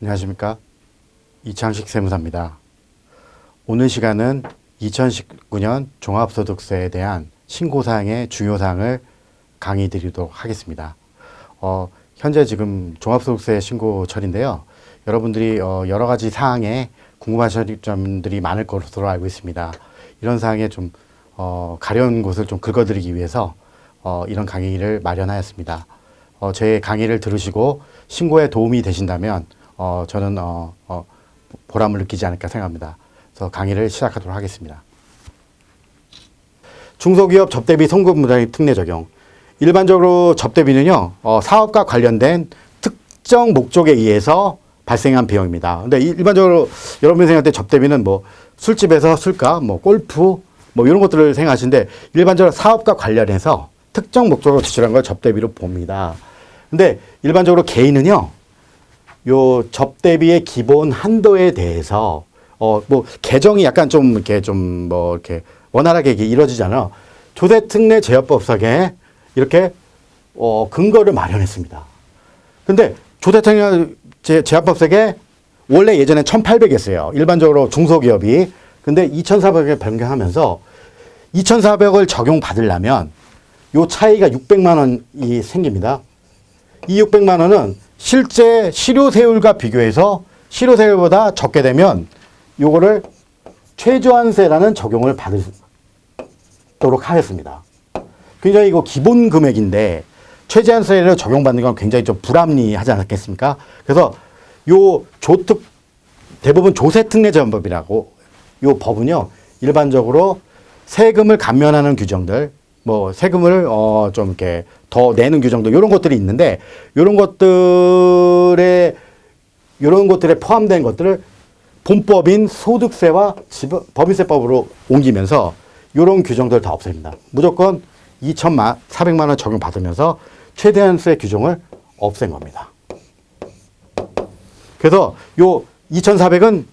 안녕하십니까. 이창식 세무사입니다. 오늘 시간은 2019년 종합소득세에 대한 신고사항의 중요사항을 강의 드리도록 하겠습니다. 현재 지금 종합소득세 신고철인데요. 여러분들이 여러 가지 사항에 궁금하신 점들이 많을 것으로 알고 있습니다. 이런 사항에 좀 가려운 곳을 좀 긁어드리기 위해서 이런 강의를 마련하였습니다. 제 강의를 들으시고 신고에 도움이 되신다면 저는 보람을 느끼지 않을까 생각합니다. 그래서 강의를 시작하도록 하겠습니다. 중소기업 접대비 송금무단위 특례 적용. 일반적으로 접대비는요, 사업과 관련된 특정 목적에 의해서 발생한 비용입니다. 근데 일반적으로 여러분이 생각할 때 접대비는 뭐 술집에서 술값, 뭐 골프, 뭐 이런 것들을 생각하시는데 일반적으로 사업과 관련해서 특정 목적으로 지출한 걸 접대비로 봅니다. 근데 일반적으로 개인은요, 요 접대비의 기본 한도에 대해서 뭐 개정이 약간 좀 이렇게 좀 뭐 이렇게 원활하게 이루어지잖아요. 조세특례 제어법상에 이렇게 근거를 마련했습니다. 근데 조세특례 제어법상에 원래 예전에 1,800이었어요. 일반적으로 중소기업이. 근데 2,400에 변경하면서 2,400을 적용받으려면 요 차이가 600만 원이 생깁니다. 이 600만 원은 실제 실효세율과 비교해서 실효세율보다 적게 되면 요거를 최저한세라는 적용을 받도록 하였습니다. 굉장히 이거 기본 금액인데 최저한세를 적용받는 건 굉장히 좀 불합리하지 않겠습니까? 그래서 요 대부분 조세특례제한법이라고 요 법은요, 일반적으로 세금을 감면하는 규정들, 뭐 세금을 좀 이렇게 더 내는 규정도 이런 것들이 있는데 이런 것들에 포함된 것들을 본법인 소득세와 법인세법으로 옮기면서 이런 규정들을 다 없앱니다. 무조건 2,400만 원 적용받으면서 최대한세 규정을 없앤 겁니다. 그래서 요 2,400은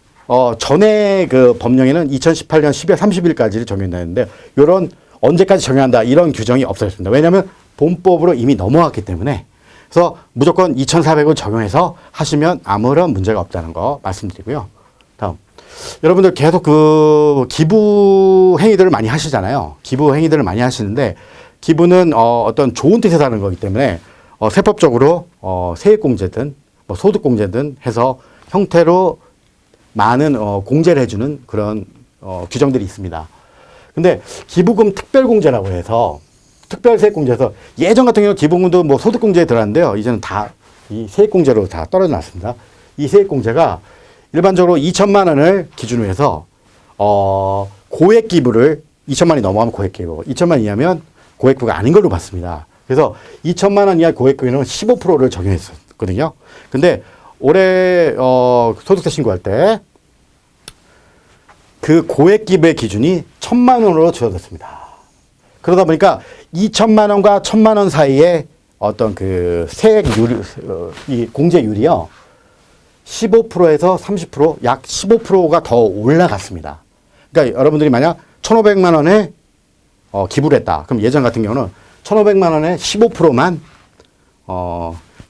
전에 그 법령에는 2018년 12월 30일까지 적용되는데 이런 언제까지 적용한다 이런 규정이 없어졌습니다. 왜냐하면 본법으로 이미 넘어왔기 때문에. 그래서 무조건 2,400을 적용해서 하시면 아무런 문제가 없다는 거 말씀드리고요. 다음. 여러분들 계속 그 기부 행위들을 많이 하시잖아요. 기부 행위들을 많이 하시는데 기부는 어떤 좋은 뜻에서 하는 거기 때문에 세법적으로 세액공제든 뭐 소득공제든 해서 형태로 많은 공제를 해주는 그런 규정들이 있습니다. 근데 기부금 특별공제라고 해서 특별세액공제에서 예전 같은 경우 기부금도 뭐 소득공제에 들어갔는데요. 이제는 다 이 세액공제로 다 떨어져 놨습니다. 이 세액공제가 일반적으로 2천만 원을 기준으로 해서 고액 기부를 2천만 원이 넘어가면 고액 기부, 2천만 원 이하면 고액 기부가 아닌 걸로 봤습니다. 그래서 2천만 원 이하 고액 기부는 15%를 적용했었거든요. 근데 올해 소득세 신고할 때 그 고액 기부의 기준이 1,000만 원으로 줄어들었습니다. 그러다 보니까 2천만 원과 1,000만 원 사이에 어떤 그 세액률, 이 공제율이요, 15%에서 30%, 약 15%가 더 올라갔습니다. 그러니까 여러분들이 만약 1,500만 원에 기부를 했다. 그럼 예전 같은 경우는 1,500만 원에 15%만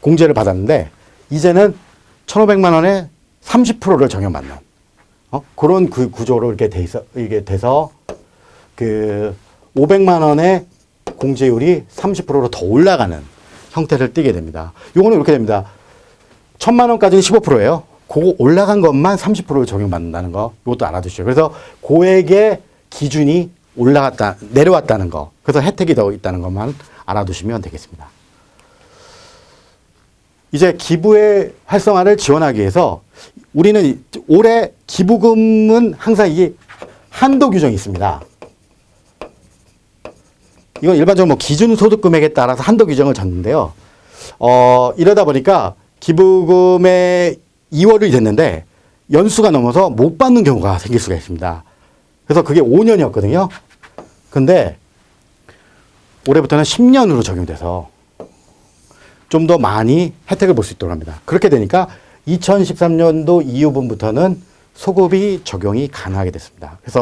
공제를 받았는데 이제는 1,500만 원에 30%를 적용받는 그런 그 구조로 이렇게 돼서 그 500만 원의 공제율이 30%로 더 올라가는 형태를 띠게 됩니다. 요거는 이렇게 됩니다. 1,000만 원까지는 15%예요. 그거 올라간 것만 30%를 적용받는다는 거, 이것도 알아두시죠. 그래서 고액의 기준이 내려왔다는 거, 그래서 혜택이 더 있다는 것만 알아두시면 되겠습니다. 이제 기부의 활성화를 지원하기 위해서 우리는 올해 기부금은 항상 이게 한도 규정이 있습니다. 이건 일반적으로 뭐 기준 소득 금액에 따라서 한도 규정을 줬는데요. 이러다 보니까 기부금의 2월이 됐는데 연수가 넘어서 못 받는 경우가 생길 수가 있습니다. 그래서 그게 5년이었거든요. 근데 올해부터는 10년으로 적용돼서 좀 더 많이 혜택을 볼 수 있도록 합니다. 그렇게 되니까 2013년도 이후분부터는 소급이 적용이 가능하게 됐습니다. 그래서